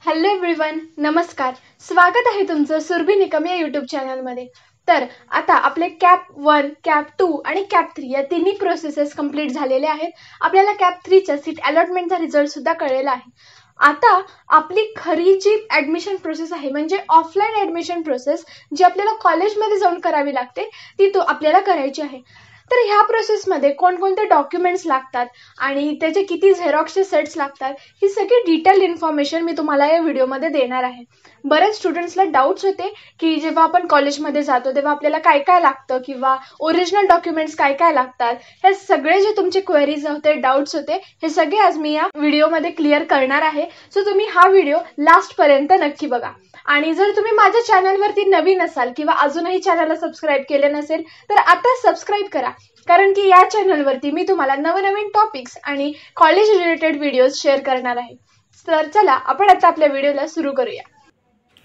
Hello everyone, नमस्कार. स्वागत आहे तुमचं सुरभी निकम या यूट्यूब चॅनलमध्ये. तर आता आपले कॅप 1, कॅप 2 आणि कॅप 3 या तिन्ही प्रोसेसेस कंप्लीट झालेले आहेत. आपल्याला कॅप 3 च्या सीट अलॉटमेंटचा रिझल्ट सुद्धा कळलेला आहे. आता आपली खरी जी ॲडमिशन प्रोसेस आहे म्हणजे ऑफलाईन ॲडमिशन प्रोसेस जी आपल्याला कॉलेजमध्ये जाऊन करावी लागते ती आपल्याला करायची आहे. तर ह्या प्रोसेसमध्ये कोणकोणते डॉक्युमेंट्स लागतात आणि त्याचे किती झेरॉक्सचे सेट्स लागतात ही सगळी डिटेल इन्फॉर्मेशन मी तुम्हाला या व्हिडिओमध्ये देणार आहे. बरेच स्टुडंट्सला डाऊट्स होते की जेव्हा आपण कॉलेजमध्ये जातो तेव्हा आपल्याला काय काय लागतं किंवा ओरिजिनल डॉक्युमेंट्स काय काय लागतात, हे सगळे जे तुमचे क्वेरीज होते, डाऊट्स होते, हे सगळे आज मी या व्हिडिओमध्ये क्लिअर करणार आहे. सो तुम्ही हा व्हिडिओ लास्टपर्यंत नक्की बघा. आणि जर तुम्ही माझ्या चॅनलवरती नवीन असाल किंवा अजूनही चॅनलला सबस्क्राईब केले नसेल तर आता सबस्क्राईब करा, कारण की या चॅनलवरती मी तुम्हाला नवनवीन टॉपिक्स आणि कॉलेज रिलेटेड व्हिडिओज शेअर करणार आहे. तर चला आपण आता आपल्या व्हिडिओला सुरू करूया.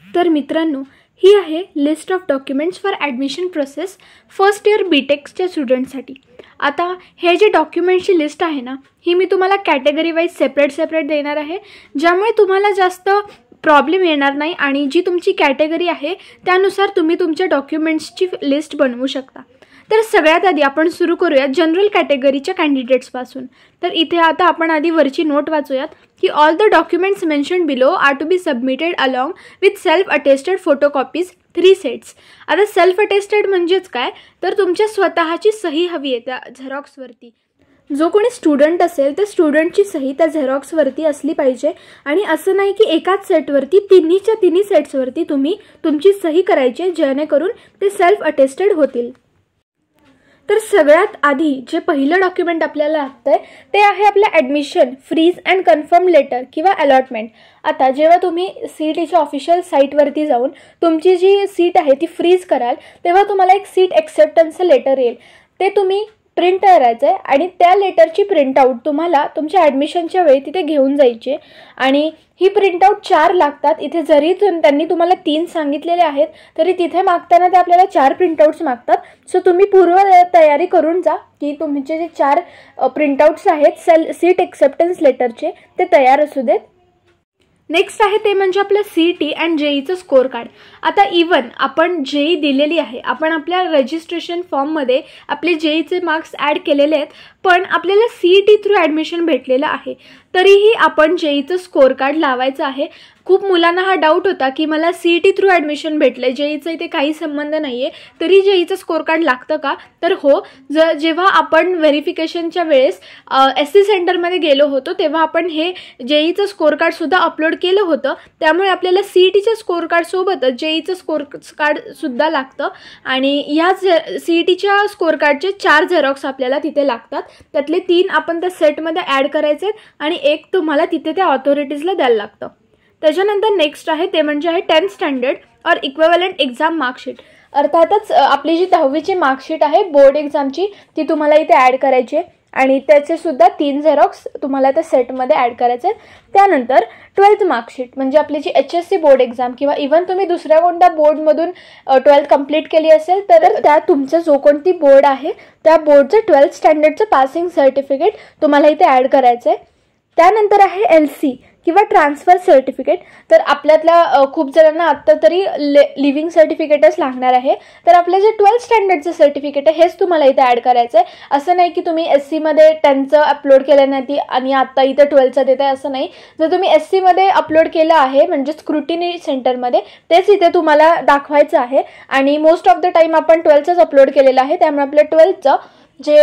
तर मित्रांनो, ही आहे list of documents for admission process first year बीटेकच्या स्टुडंटसाठी. आता हे जे डॉक्युमेंटची लिस्ट आहे ना, ही मी तुम्हाला कॅटेगरी वाईज सेपरेट देणार आहे, ज्यामुळे तुम्हाला जास्त प्रॉब्लेम येणार नाही आणि जी तुमची कॅटेगरी आहे त्यानुसार तुम्ही तुमच्या डॉक्युमेंट्सची लिस्ट बनवू शकता. तर सगळ्यात आधी आपण सुरू करूयात जनरल कॅटेगरीच्या कॅन्डिडेट्सपासून. तर इथे आता आपण आधी वरची नोट वाचूयात की all the documents mentioned below are to be submitted along with self attested photocopies 3 sets. आता सेल्फ अटेस्टेड म्हणजेच काय, तर तुमच्या स्वतःची सही हवी आहे त्या झेरॉक्सवरती. जो कोणी स्टुडंट असेल तर स्टुडंटची सही त्या झेरॉक्सवरती असली पाहिजे आणि असं नाही की एकाच सेटवरती तिन्ही सेट्सवरती तुम्ही तुमची सही करायची जेणेकरून ते सेल्फ अटेस्टेड होतील. तर सगळ्यात आधी जे पहिलं डॉक्युमेंट आपल्याला लागतंय ते आहे आपलं admission freeze and confirm letter किंवा अलॉटमेंट. आता जेव्हा तुम्ही CETच्या ऑफिशियल साईटवरती जाऊन तुमची जी सीट आहे ती फ्रीज कराल तेव्हा तुम्हाला एक सीट ॲक्सेप्टन्सचं लेटर येईल. ते तुम्ही प्रिंट करायचं आहे आणि त्या लेटरची प्रिंटआउट तुम्हाला तुमच्या ॲडमिशनच्या वेळी तिथे घेऊन जायची आणि ही प्रिंटआउट 4 लागतात. इथे जरी त्यांनी तुम्हाला 3 सांगितलेले आहेत तरी तिथे मागताना ते आपल्याला 4 प्रिंटआउट्स मागतात. सो तुम्ही पूर्व तयारी करून जा की तुमचे जे 4 प्रिंटआउट्स आहेत सीट ॲक्सेप्टन्स लेटरचे ते तयार असू देत. नेक्स्ट आहे ते म्हणजे आपलं CET अँड JEEचं स्कोअर कार्ड. आता इवन आपण JEE दिलेली आहे, आपण आपल्या रजिस्ट्रेशन फॉर्ममध्ये आपले JEEचे मार्क्स ॲड केलेले आहेत, पण आपल्याला CET थ्रू ॲडमिशन भेटलेलं आहे तरीही आपण JEEचं स्कोअर कार्ड लावायचं आहे. खूप मुलांना हा डाऊट होता की मला CET थ्रू ॲडमिशन भेटलं आहे, JEEचा इथे काही संबंध नाही आहे, तरी JEEचं स्कोअर कार्ड लागतं का? तर हो, जेव्हा आपण व्हेरिफिकेशनच्या वेळेस SC सेंटरमध्ये गेलो होतो तेव्हा आपण हे JEEचं स्कोअर कार्डसुद्धा अपलोड केलं होतं, त्यामुळे आपल्याला CETच्या स्कोअर कार्डसोबतच JEEचं स्कोअर कार्डसुद्धा लागतं आणि ह्या CETच्या स्कोअर कार्डचे 4 झेरॉक्स आपल्याला तिथे लागतात. त्यातले 3 आपण त्या सेटमध्ये ॲड करायचे आणि एक तुम्हाला तिथे त्या ऑथॉरिटीजला द्यायला लागतं. त्याच्यानंतर नेक्स्ट आहे ते म्हणजे आहे 10th स्टँडर्ड और इक्विव्हॅलंट एक्झाम मार्कशीट. अर्थातच आपली जी 10वीची मार्कशीट आहे बोर्ड एक्झामची ती तुम्हाला इथे ॲड करायची आहे आणि त्याचे सुद्धा 3 झेरॉक्स तुम्हाला त्या सेटमध्ये ॲड करायचे आहेत. त्यानंतर 12th मार्कशीट म्हणजे आपली जी HSC बोर्ड एक्झाम किंवा इव्हन तुम्ही दुसऱ्या कोणत्या बोर्डमधून 12th कंप्लीट केली असेल तर त्या तुमचं जो कोणती बोर्ड आहे त्या बोर्डचं 12th स्टँडर्डचं पासिंग सर्टिफिकेट तुम्हाला इथे ॲड करायचं आहे. त्यानंतर आहे LC किंवा ट्रान्सफर सर्टिफिकेट. तर आपल्यातल्या खूप जणांना आत्ता तरी लिव्हिंग सर्टिफिकेटच लागणार आहे, तर आपलं जे 12th स्टँडर्डचं सर्टिफिकेट आहे हेच तुम्हाला इथे ॲड करायचं आहे. असं नाही की तुम्ही SCमध्ये 10चं अपलोड केलं नाही आणि आत्ता इथं 12चं देत आहे, असं नाही. जर तुम्ही SCमध्ये अपलोड केलं आहे म्हणजे स्क्रुटिनी सेंटरमध्ये तेच इथे तुम्हाला दाखवायचं आहे आणि मोस्ट ऑफ द टाईम आपण 12चंच अपलोड केलेलं आहे, त्यामुळे आपलं 12चं जे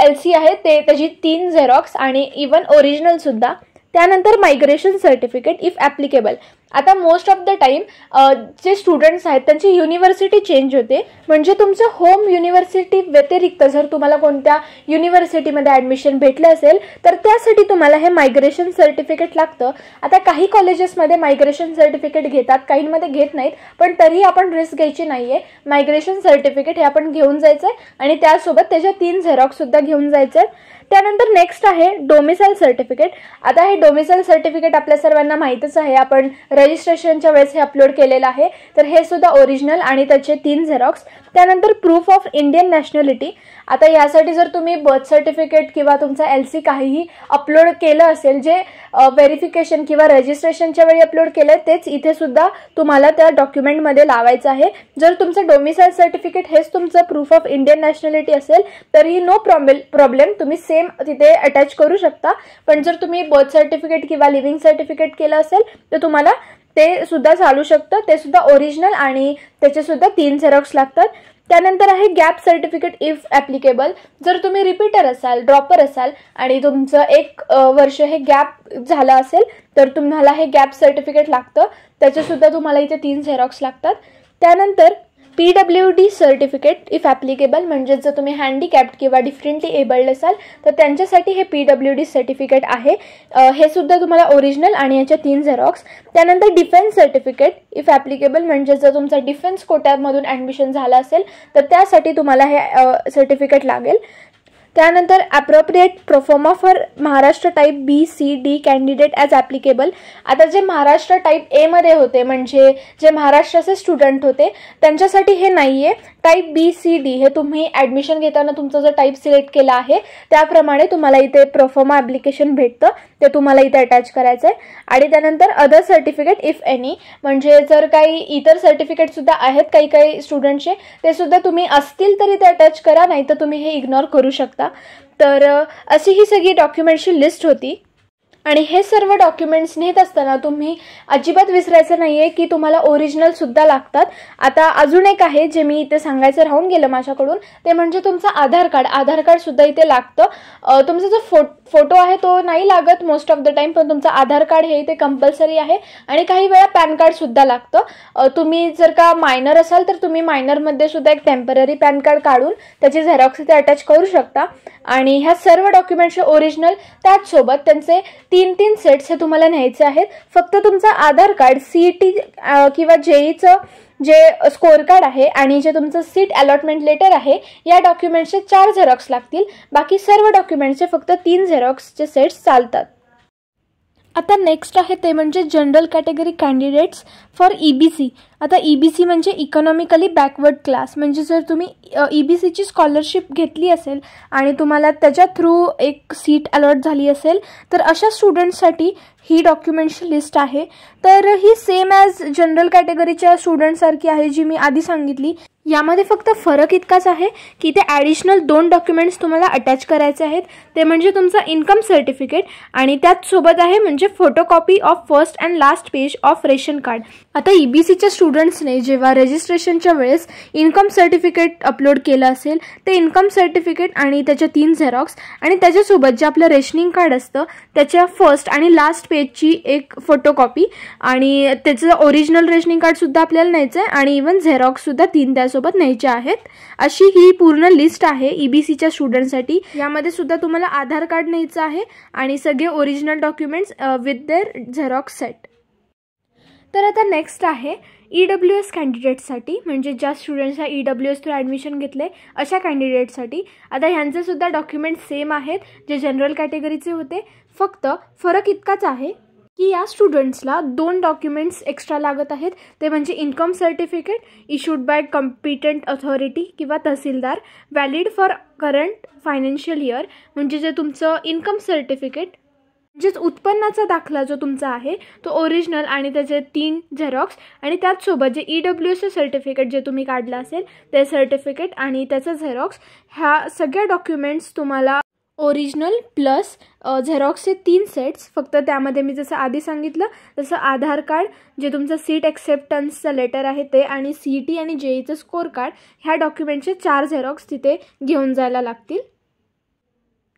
LC आहे ते त्याची 3 झेरॉक्स आणि इवन ओरिजिनलसुद्धा. त्यानंतर मायग्रेशन सर्टिफिकेट इफ ॲप्लिकेबल. आता मोस्ट ऑफ द टाईम जे स्टुडंट्स आहेत त्यांची युनिव्हर्सिटी चेंज होते, म्हणजे तुमचं होम युनिव्हर्सिटी व्यतिरिक्त जर तुम्हाला कोणत्या युनिव्हर्सिटीमध्ये ॲडमिशन भेटलं असेल तर त्यासाठी तुम्हाला हे मायग्रेशन सर्टिफिकेट लागतं. आता काही कॉलेजेसमध्ये मायग्रेशन सर्टिफिकेट घेतात, काहींमध्ये घेत नाहीत, पण तरीही आपण रिस्क घ्यायची नाही आहे. मायग्रेशन सर्टिफिकेट हे आपण घेऊन जायचं आहे आणि त्यासोबत त्याच्या 3 झेरॉक्ससुद्धा घेऊन जायचं आहे. त्यानंतर नेक्स्ट आहे डोमिसाईल सर्टिफिकेट. आता हे डोमिसाईल सर्टिफिकेट आपल्या सर्वांना माहीतच आहे, आपण रजिस्ट्रेशनच्या वेळेस हे अपलोड केलेलं आहे, तर हे सुद्धा ओरिजिनल आणि त्याचे 3 झेरॉक्स. त्यानंतर प्रूफ ऑफ इंडियन नॅशनॅलिटी. आता यासाठी जर तुम्ही बर्थ सर्टिफिकेट किंवा तुमचा LC काहीही अपलोड केलं असेल, जे व्हेरिफिकेशन किंवा रजिस्ट्रेशनच्या वेळी अपलोड केलं तेच इथे सुद्धा तुम्हाला त्या डॉक्युमेंटमध्ये लावायचं आहे. जर तुमचं डोमिसाईल सर्टिफिकेट हेच तुमचं प्रूफ ऑफ इंडियन नॅशनॅलिटी असेल तरीही नो प्रॉब्लेम, तुम्ही सेम तिथे अटॅच करू शकता. पण जर तुम्ही बर्थ सर्टिफिकेट किंवा लिव्हिंग सर्टिफिकेट केलं असेल तर तुम्हाला ते सुद्धा चालू शकतं. ते सुद्धा ओरिजिनल आणि त्याचे सुद्धा 3 झेरॉक्स लागतात. त्यानंतर आहे गॅप सर्टिफिकेट इफ ॲप्लिकेबल. जर तुम्ही रिपीटर असाल, ड्रॉपर असाल आणि तुमचं 1 वर्ष हे गॅप झालं असेल तर तुम्हाला हे गॅप सर्टिफिकेट लागतं. त्याचेसुद्धा तुम्हाला इथे 3 झेरॉक्स लागतात. त्यानंतर PWD सर्टिफिकेट इफ ॲप्लिकेबल, म्हणजे जर तुम्ही हँडिकॅप्ड किंवा डिफरंटली एबल्ड असाल तर त्यांच्यासाठी हे PWD सर्टिफिकेट आहे. हे सुद्धा तुम्हाला ओरिजिनल आणि याचे 3 झेरॉक्स. त्यानंतर डिफेन्स सर्टिफिकेट इफ ॲप्लिकेबल, म्हणजे जर तुमचा डिफेन्स कोट्यामधून ॲडमिशन झालं असेल तर त्यासाठी तुम्हाला हे सर्टिफिकेट लागेल. त्यानंतर appropriate proforma for Maharashtra type B-C-D candidate as applicable. आता जे महाराष्ट्र टाईप Aमध्ये होते, म्हणजे जे महाराष्ट्राचे स्टुडंट होते त्यांच्यासाठी हे नाही आहे. टाईप B-C-D हे तुम्ही ॲडमिशन घेताना तुमचा जो टाईप सिलेक्ट केला आहे त्याप्रमाणे तुम्हाला इथे प्रोफॉर्मा ॲप्लिकेशन भेटतं, ते तुम्हाला इथे अटॅच करायचं आहे. आणि त्यानंतर अदर सर्टिफिकेट इफ एनी, म्हणजे जर काही इतर सर्टिफिकेटसुद्धा आहेत काही स्टुडंटचे, ते सुद्धा तुम्ही असतील तरी ते अटॅच करा, नाही तर तुम्ही हे इग्नोर करू शकता. तर अशी ही सगळी डॉक्युमेंटची लिस्ट होती. आणि हे सर्व डॉक्युमेंट्स नेत असताना तुम्ही अजिबात विसरायचं नाही आहे की तुम्हाला ओरिजिनलसुद्धा लागतात. आता अजून एक आहे जे मी इथे सांगायचं राहून गेलं माझ्याकडून, ते म्हणजे तुमचं आधार कार्डसुद्धा इथे लागतं. तुमचा जो फोटो आहे तो नाही लागत मोस्ट ऑफ द टाईम, पण तुमचं आधार कार्ड हे इथे कंपल्सरी आहे. आणि काही वेळा पॅन कार्डसुद्धा लागतं. तुम्ही जर का मायनर असाल तर तुम्ही मायनरमध्ये सुद्धा एक टेम्पररी पॅन कार्ड काढून त्याची झेरॉक्स इथे अटॅच करू शकता. आणि ह्या सर्व डॉक्युमेंट्सचे ओरिजिनल त्याचसोबत त्यांचे 3 सेट्स हे तुम्हाला न्यायचे आहेत. फक्त तुमचं आधार कार्ड, CET किंवा JEEचं जे स्कोअर कार्ड आहे आणि जे तुमचं सीट अलॉटमेंट लेटर आहे या डॉक्युमेंट्सचे 4 झेरॉक्स लागतील. बाकी सर्व डॉक्युमेंट्सचे फक्त 3 झेरॉक्सचे सेट्स चालतात. आता नेक्स्ट आहे ते म्हणजे general category candidates for EBC. आता EBC म्हणजे इकॉनॉमिकली बॅकवर्ड क्लास, म्हणजे जर तुम्ही EBCची स्कॉलरशिप घेतली असेल आणि तुम्हाला त्याच्या थ्रू एक सीट अलॉट झाली असेल तर अशा स्टुडंट्ससाठी ही डॉक्युमेंट्सची लिस्ट आहे. तर ही सेम ॲज जनरल कॅटेगरीच्या स्टुडंटसारखी आहे जी मी आधी सांगितली. यामध्ये फक्त फरक इतकाच आहे की ते ॲडिशनल 2 डॉक्युमेंट्स तुम्हाला अटॅच करायचे आहेत. ते म्हणजे तुमचं इन्कम सर्टिफिकेट आणि त्याचसोबत आहे म्हणजे photocopy of first and last page of ration card. आता EBCच्या स्टुडंट्सने जेव्हा रजिस्ट्रेशनच्या वेळेस इन्कम सर्टिफिकेट अपलोड केलं असेल ते इन्कम सर्टिफिकेट आणि त्याच्या 3 झेरॉक्स आणि त्याच्यासोबत जे आपलं रेशनिंग कार्ड असतं त्याच्या फर्स्ट आणि लास्ट पेजची एक फोटोकॉपी आणि त्याचं ओरिजिनल रेशनिंग कार्डसुद्धा आपल्याला न्यायचं आहे आणि इवन झेरॉक्ससुद्धा 3 त्यासोबत न्यायचे आहेत. अशी ही पूर्ण लिस्ट आहे EBCच्या स्टुडंटसाठी. यामध्ये सुद्धा तुम्हाला आधार कार्ड न्यायचं आहे आणि सगळे original documents with their Xerox set. तर आता नेक्स्ट आहे EWS कॅन्डिडेटसाठी, म्हणजे ज्या स्टुडंट्सला EWS थ्रू ॲडमिशन घेतले अशा कॅन्डिडेटसाठी. आता ह्यांचे सुद्धा डॉक्युमेंट्स सेम आहेत जे जनरल कॅटेगरीचे होते. फक्त फरक इतकाच आहे की या स्टुडंट्सला 2 डॉक्युमेंट्स एक्स्ट्रा लागत आहेत. ते म्हणजे income certificate issued by competent authority किंवा तहसीलदार, valid for current financial year, म्हणजे जे तुमचं इन्कम सर्टिफिकेट म्हणजेच उत्पन्नाचा दाखला जो तुमचा आहे तो ओरिजिनल आणि त्याचे 3 झेरॉक्स आणि त्याचसोबत जे EWS सर्टिफिकेट जे तुम्ही काढलं असेल ते सर्टिफिकेट आणि त्याचं झेरॉक्स, ह्या सगळ्या डॉक्युमेंट्स तुम्हाला ओरिजिनल प्लस झेरॉक्सचे 3 सेट्स. फक्त त्यामध्ये मी जसं आधी सांगितलं तसं आधार कार्ड, जे तुमचं सीट ॲक्सेप्टन्सचं लेटर आहे ते आणि CET आणि JEEचं स्कोअर कार्ड, ह्या डॉक्युमेंटचे 4 झेरॉक्स तिथे घेऊन जायला लागतील.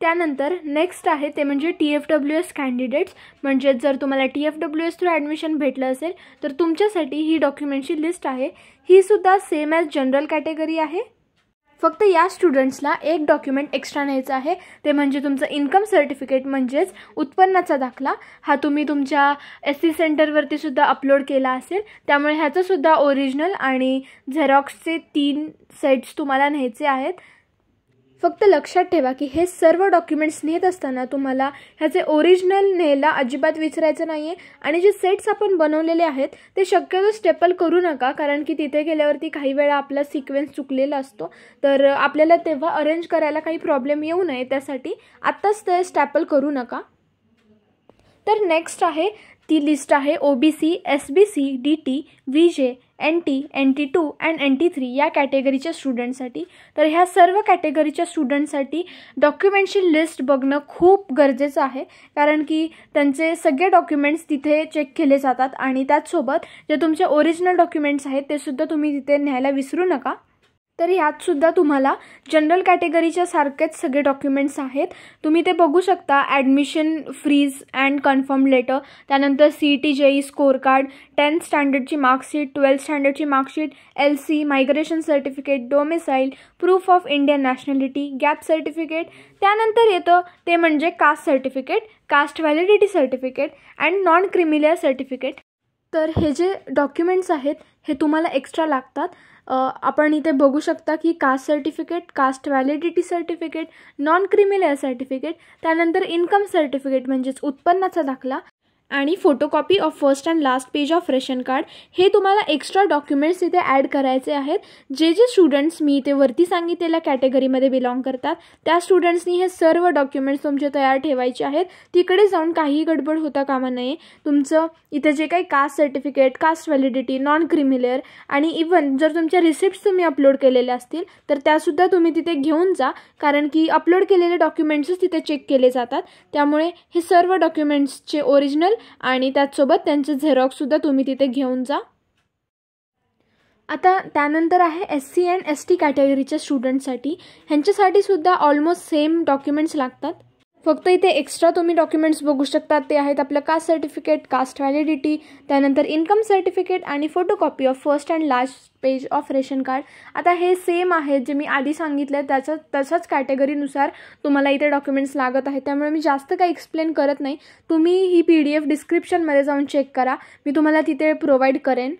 त्यानंतर नेक्स्ट आहे ते म्हणजे TFWS कॅन्डिडेट्स, म्हणजे जर तुम्हाला TFWS थ्रू ॲडमिशन भेटलं असेल तर तुमच्यासाठी ही डॉक्युमेंटची लिस्ट आहे. ही सुद्धा सेम ॲज जनरल कॅटेगरी आहे. फक्त या स्टुडंट्सला एक डॉक्युमेंट एक्स्ट्रा न्यायचं आहे. ते म्हणजे तुमचं इन्कम सर्टिफिकेट म्हणजेच उत्पन्नाचा दाखला. हा तुम्ही तुमच्या SC सेंटरवरती सुद्धा अपलोड केला असेल, त्यामुळे ह्याचंसुद्धा ओरिजिनल आणि झेरॉक्सचे 3 सेट्स तुम्हाला न्यायचे आहेत. फक्त लक्षात ठेवा की हे सर्व डॉक्युमेंट्स नेत असताना तुम्हाला ह्याचे ओरिजिनल न्यायला अजिबात विसरायचं नाही आहे. आणि जे सेट्स आपण बनवलेले आहेत ते शक्यतो स्टेपल करू नका, कारण की तिथे गेल्यावरती काही वेळा आपला सिक्वेन्स चुकलेला असतो, तर आपल्याला तेव्हा अरेंज करायला काही प्रॉब्लेम येऊ नये त्यासाठी आत्ताच ते स्टेपल करू नका. तर नेक्स्ट आहे ती लिस्ट आहे OBC, SBC, DT, VJ, NT, NT2 and NT3 या कॅटेगरीच्या स्टुडंटसाठी. तर ह्या सर्व कॅटेगरीच्या स्टुडंटसाठी डॉक्युमेंटची लिस्ट बघणं खूप गरजेचं आहे, कारण की त्यांचे सगळे डॉक्युमेंट्स तिथे चेक केले जातात आणि त्याचसोबत जे तुमचे ओरिजिनल डॉक्युमेंट्स आहेत ते सुद्धा तुम्ही तिथे न्यायला विसरू नका. तर ह्यातसुद्धा तुम्हाला जनरल कॅटेगरीच्या सारखेच सगळे डॉक्युमेंट्स आहेत. तुम्ही ते बघू शकता. Admission freeze and confirm letter, त्यानंतर CET JEE score card, 10th स्टँडर्डची मार्कशीट, 12th स्टँडर्डची marksheet, LC, migration certificate, domicile, proof of Indian nationality, gap certificate. त्यानंतर येतं ते म्हणजे caste certificate, caste validity certificate and non creamy layer certificate. तर हे जे डॉक्युमेंट्स आहेत हे तुम्हाला एक्स्ट्रा लागतात. आपण इथे बघू शकता की caste certificate, caste validity certificate, non creamy layer certificate, त्यानंतर इन्कम सर्टिफिकेट म्हणजेच उत्पन्नाचा दाखला आणि photocopy of first and last page of ration card. हे तुम्हाला एक्स्ट्रा डॉक्युमेंट्स इथे ॲड करायचे आहेत. जे स्टुडंट्स मी इथे वरती सांगितलेल्या कॅटेगरीमध्ये बिलॉंग करतात त्या स्टुडंट्सनी हे सर्व डॉक्युमेंट्स तुमचे तयार ठेवायचे आहेत. तिकडे जाऊन काही गडबड होता कामा नये. तुमचं इथे जे काही caste certificate, caste validity, non creamy layer आणि इवन जर तुमच्या रिसिप्ट्स तुम्ही अपलोड केलेले असतील तर त्यासुद्धा तुम्ही तिथे घेऊन जा, कारण की अपलोड केलेले डॉक्युमेंट्सच तिथे चेक केले जातात. त्यामुळे हे सर्व डॉक्युमेंट्सचे ओरिजिनल आणि त्याचसोबत त्यांचे झेरॉक्ससुद्धा तुम्ही तिथे घेऊन जा. आता त्यानंतर आहे SC अँड ST कॅटेगरीच्या स्टुडंटसाठी. ह्यांच्यासाठी सुद्धा ऑलमोस्ट सेम डॉक्युमेंट्स लागतात. फक्त इथे एक्स्ट्रा तुम्ही डॉक्युमेंट्स बघू शकतात ते आहेत आपलं कास्ट सर्टिफिकेट, कास्ट व्हॅलिडिटी, त्यानंतर इन्कम सर्टिफिकेट आणि photocopy of first and last page of ration card. आता हे सेम आहे जे मी आधी सांगितलं तशाच कॅटेगरीनुसार तुम्हाला इथे डॉक्युमेंट्स लागत आहेत. त्यामुळे मी जास्त काही एक्सप्लेन करत नाही. तुम्ही ही PDF डिस्क्रिप्शनमध्ये जाऊन चेक करा, मी तुम्हाला तिथे प्रोव्हाइड करेन.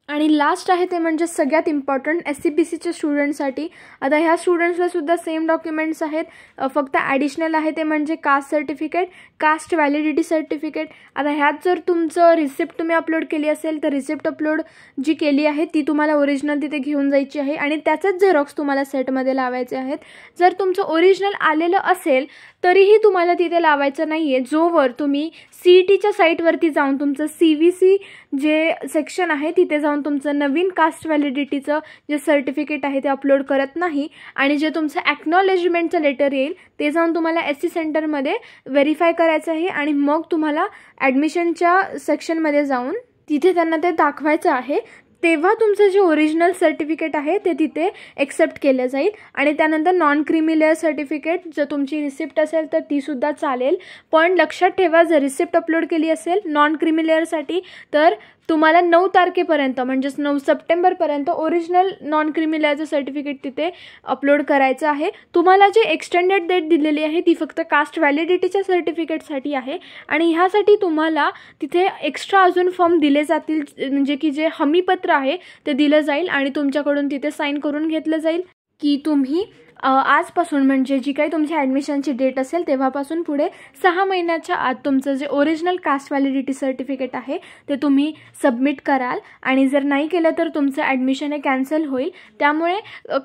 आणि लास्ट आहे ते म्हणजे सगळ्यात इम्पॉर्टंट SCBCच्या स्टुडंटसाठी. आता ह्या स्टुडंट्सला सुद्धा सेम डॉक्युमेंट्स आहेत, फक्त ॲडिशनल आहे ते म्हणजे caste certificate, caste validity certificate. आता ह्यात जर तुमचं रिसिप्ट तुम्ही अपलोड केली असेल तर रिसिप्ट अपलोड जी केली आहे ती तुम्हाला ओरिजिनल तिथे घेऊन जायची आहे आणि त्याचंच झेरॉक्स तुम्हाला सेटमध्ये लावायचे आहेत. जर तुमचं ओरिजिनल आलेलं असेल तरीही तुम्हाला तिथे लावायचं नाही आहे जोवर तुम्ही CETच्या साईटवरती जाऊन तुमचं CVC जे सेक्शन आहे तिथे जाऊन तुमचं नवीन कास्ट व्हॅलिडिटीचं जे सर्टिफिकेट आहे ते अपलोड करत नाही. आणि जे तुमचं ॲक्नॉलेजमेंटचं लेटर येईल ते जाऊन तुम्हाला SC सेंटरमध्ये व्हेरीफाय करायचं आहे आणि मग तुम्हाला ॲडमिशनच्या सेक्शनमध्ये जाऊन तिथे त्यांना ते दाखवायचं आहे. तेव्हा तुमचं जे ओरिजिनल सर्टिफिकेट आहे ते तिथे एक्सेप्ट केलं जाईल. आणि त्यानंतर नॉन क्रिमिलियर सर्टिफिकेट जर तुमची रिसिप्ट असेल तर तीसुद्धा चालेल. पण लक्षात ठेवा जर रिसिप्ट अपलोड केली असेल नॉन क्रिमिलियरसाठी तर तुम्हाला 9 तारखेपर्यंत म्हणजेच 9 सप्टेंबरपर्यंत ओरिजिनल नॉन क्रिमिलियरचं सर्टिफिकेट तिथे अपलोड करायचं आहे. तुम्हाला जे एक्सटेंडेड डेट दिलेली आहे ती फक्त कास्ट व्हॅलिडिटीच्या सर्टिफिकेटसाठी आहे आणि ह्यासाठी तुम्हाला तिथे एक्स्ट्रा अजून फॉर्म दिले जातील, म्हणजे की जे हमीपत्र आहे ते दिलं जाईल आणि तुमच्याकडून तिथे साईन करून घेतलं जाईल की तुम्ही आजपासून म्हणजे जी काही तुमची ॲडमिशनची डेट असेल तेव्हापासून पुढे 6 महिन्याच्या आत तुमचं जे ओरिजिनल कास्ट व्हॅलिडिटी सर्टिफिकेट आहे ते तुम्ही सबमिट कराल आणि जर नाही केलं तर तुमचं ॲडमिशन हे कॅन्सल होईल. त्यामुळे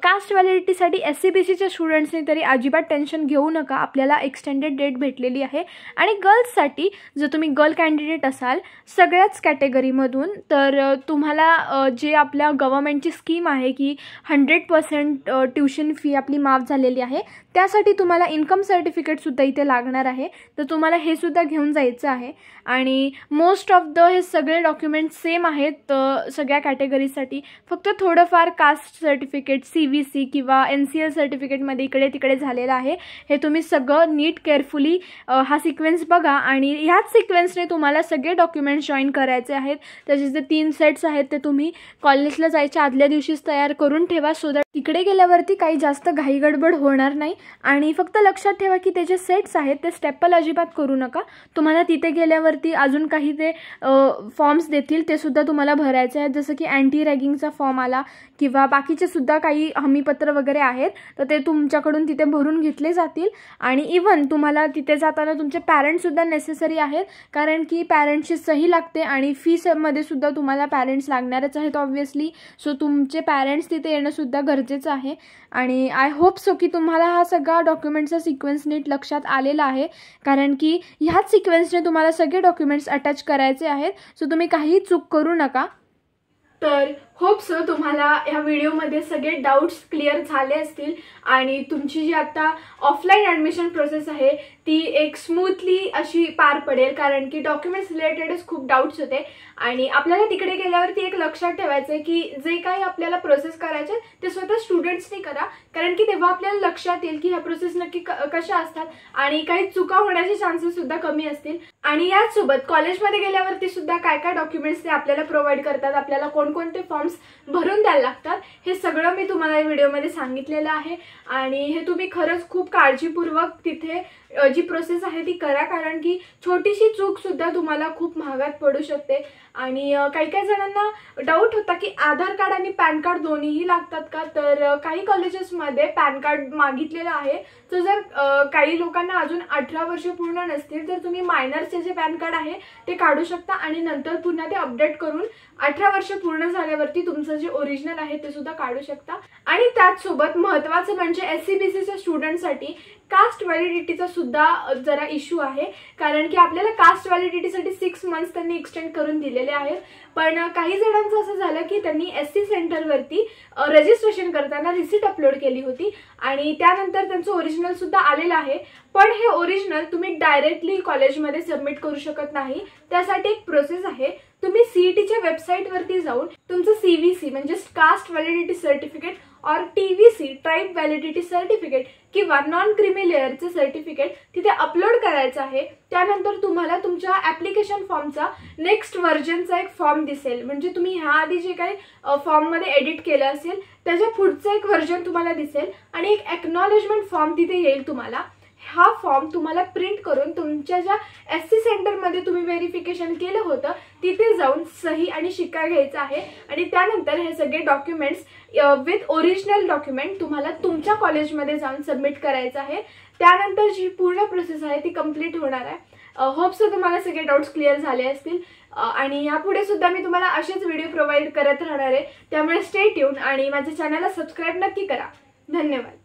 कास्ट व्हॅलिडिटीसाठी SCBCच्या स्टुडंट्सनी तरी अजिबात टेन्शन घेऊ नका, आपल्याला एक्सटेंडेड डेट भेटलेली आहे. आणि गर्ल्ससाठी जर तुम्ही गर्ल कॅन्डिडेट असाल सगळ्याच कॅटेगरीमधून तर तुम्हाला जे आपल्या गव्हर्मेंटची स्कीम आहे की 100% ट्युशन फी आपली माफ झालेली आहे त्यासाठी तुम्हाला इन्कम सर्टिफिकेटसुद्धा इथे लागणार आहे. तर तुम्हाला हे सुद्धा घेऊन जायचं आहे. आणि मोस्ट ऑफ हे सगळे डॉक्युमेंट्स सेम आहेत सगळ्या कॅटेगरीसाठी. फक्त थोडंफार कास्ट सर्टिफिकेट CVC किंवा NCL सर्टिफिकेटमध्ये इकडे तिकडे झालेलं आहे. हे तुम्ही सगळं नीट केअरफुली हा सिक्वेन्स बघा आणि ह्याच सिक्वेन्सने तुम्हाला सगळे डॉक्युमेंट्स जॉईन करायचे आहेत. त्याचे जे 3 सेट्स आहेत ते तुम्ही कॉलेजला जायच्या आदल्या दिवशीच तयार करून ठेवा सो दॅट तिकडे गेल्यावरती काही जास्त घाई घाई गडबड होणार नाही. आणि फक्त लक्षात ठेवा की ते जे सेट्स आहेत ते स्टेपल अजिबात करू नका. तुम्हाला तिथे गेल्यावरती अजून काही ते फॉर्म्स देतील, ते सुद्धा तुम्हाला भरायचे आहेत. जसं की अँटी रॅगिंगचा फॉर्म आला किंवा बाकीचे सुद्धा काही हमीपत्र वगैरे आहेत, तर ते तुमच्याकडून तिथे भरून घेतले जातील. आणि इव्हन तुम्हाला तिथे जाताना तुमचे पॅरेंट्ससुद्धा नेसेसरी आहेत, कारण की पॅरेंट्सची सही लागते आणि फीसमध्ये सुद्धा तुम्हाला पॅरेंट्स लागणारच आहेत ऑब्व्हियसली. सो तुमचे पॅरेंट्स तिथे येणंसुद्धा गरजेचं आहे. आणि आय होप सो की तुम्हाला हा सगळा डॉक्युमेंट्सचा सिक्वेन्स नीट लक्षात आलेला आहे, कारण की ह्याच सिक्वेन्सने तुम्हाला सगळे डॉक्युमेंट्स अटॅच करायचे आहेत. सो तुम्ही काही चूक करू नका. तर होप सो तुम्हाला ह्या व्हिडिओमध्ये सगळे डाऊट्स क्लिअर झाले असतील आणि तुमची जी आता ऑफलाईन ॲडमिशन प्रोसेस आहे ती एक स्मूथली अशी पार पडेल, कारण की डॉक्युमेंट्स रिलेटेडच खूप डाऊट्स होते. आणि आपल्याला तिकडे गेल्यावरती एक लक्षात ठेवायचं आहे की जे काही आपल्याला प्रोसेस करायचे ते स्वतः स्टुडंट्सनी करा, कारण की तेव्हा आपल्याला लक्षात येईल की ह्या प्रोसेस नक्की कशा असतात आणि काही चुका होण्याचे चान्सेस सुद्धा कमी असतील. आणि याचसोबत कॉलेजमध्ये गेल्यावरती सुद्धा काय काय डॉक्युमेंट्स ते आपल्याला प्रोव्हाइड करतात, आपल्याला कोणकोणते फॉर्म्स भरून द्यायला लागतात, हे सगळं मी तुम्हाला या व्हिडिओमध्ये सांगितलेलं आहे. आणि हे तुम्ही खरंच खूप काळजीपूर्वक तिथे जी प्रोसेस आहे ती करा, कारण की छोटीशी चूक सुद्धा तुम्हाला खूप महागात पडू शकते. आणि काही काही जणांना डाऊट होता की आधार कार्ड आणि पॅन कार्ड दोन्हीही लागतात का, तर काही कॉलेजेसमध्ये पॅन कार्ड मागितलेलं आहे. तर जर काही लोकांना अजून 18 वर्ष पूर्ण नसतील तर तुम्ही मायनरचे जे पॅन कार्ड आहे ते काढू शकता आणि नंतर पुन्हा ते अपडेट करून 18 वर्ष पूर्ण झाल्यावरती तुमचं जे ओरिजिनल आहे ते सुद्धा काढू शकता. आणि त्याचसोबत महत्त्वाचं म्हणजे SC-BCच्या स्टुडंटसाठी कास्ट व्हॅलिडिटीचा सुद्धा जरा इश्यू आहे, कारण की आपल्याला कास्ट व्हॅलिडिटीसाठी 6 मंथ्स त्यांनी एक्सटेंड करून दिलेले आहेत. पण काही जणांचं असं झालं की त्यांनी SC सेंटरवरती रजिस्ट्रेशन करताना रिसिट अपलोड केली होती आणि त्यानंतर त्यांचं ओरिजिनल सुद्धा आलेलं आहे. पण हे ओरिजिनल तुम्ही डायरेक्टली कॉलेजमध्ये सबमिट करू शकत नाही, त्यासाठी एक प्रोसेस आहे. तुम्ही CETच्या वेबसाईटवरती जाऊन तुमचं CVC म्हणजे कास्ट व्हॅलिडिटी सर्टिफिकेट और TVC ट्राईब व्हॅलिडिटी सर्टिफिकेट किंवा नॉन क्रीमी लेअरचे सर्टिफिकेट तिथे अपलोड करायचं आहे. त्यानंतर तुम्हाला तुमच्या ॲप्लिकेशन फॉर्मचा नेक्स्ट व्हर्जनचा एक फॉर्म दिसेल, म्हणजे तुम्ही ह्याआधी जे काही फॉर्ममध्ये एडिट केलं असेल त्याच्या पुढचं एक व्हर्जन तुम्हाला दिसेल आणि एक एक्नॉलेजमेंट फॉर्म तिथे येईल तुम्हाला. हा फॉर्म तुम्हाला प्रिंट करून तुमच्या ज्या SC सेंटरमध्ये तुम्ही व्हेरिफिकेशन केलं होतं तिथे जाऊन सही आणि शिक्का घ्यायचा आहे. आणि त्यानंतर हे सगळे डॉक्युमेंट्स विथ ओरिजिनल डॉक्युमेंट तुम्हाला तुमच्या कॉलेजमध्ये जाऊन सबमिट करायचं आहे. त्यानंतर जी पूर्ण प्रोसेस आहे ती कंप्लीट होणार आहे. होप सो तुम्हाला सगळे डाऊट्स क्लिअर झाले असतील आणि यापुढे सुद्धा मी तुम्हाला असेच व्हिडिओ प्रोव्हाइड करत राहणार आहे. त्यामुळे स्टे ट्यून आणि माझ्या चॅनलला सबस्क्राईब नक्की करा. धन्यवाद.